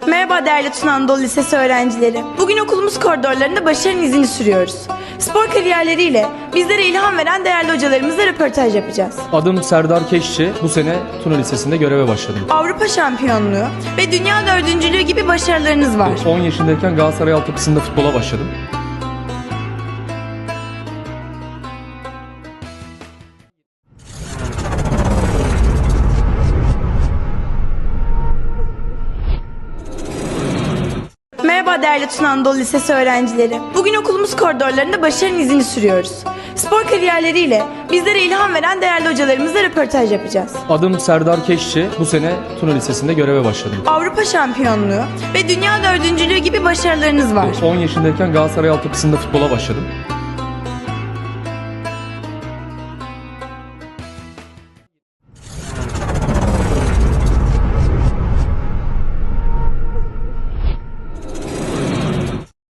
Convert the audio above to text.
Merhaba değerli Tuna Anadolu Lisesi öğrencileri. Bugün okulumuz koridorlarında başarının izini sürüyoruz. Spor kariyerleriyle bizlere ilham veren değerli hocalarımızla röportaj yapacağız. Adım Serdar Keşçi. Bu sene Tuna Lisesi'nde göreve başladım. Avrupa şampiyonluğu ve dünya dördüncülüğü gibi başarılarınız var. 10 yaşındayken Galatasaray altyapısında futbola başladım. Merhaba değerli Tuna Anadolu Lisesi öğrencileri. Bugün okulumuz koridorlarında başarının izini sürüyoruz. Spor kariyerleriyle bizlere ilham veren değerli hocalarımızla röportaj yapacağız. Adım Serdar Keşçi. Bu sene Tuna Lisesi'nde göreve başladım. Avrupa şampiyonluğu ve dünya dördüncülüğü gibi başarılarınız var. 10 yaşındayken Galatasaray altyapısında futbola başladım.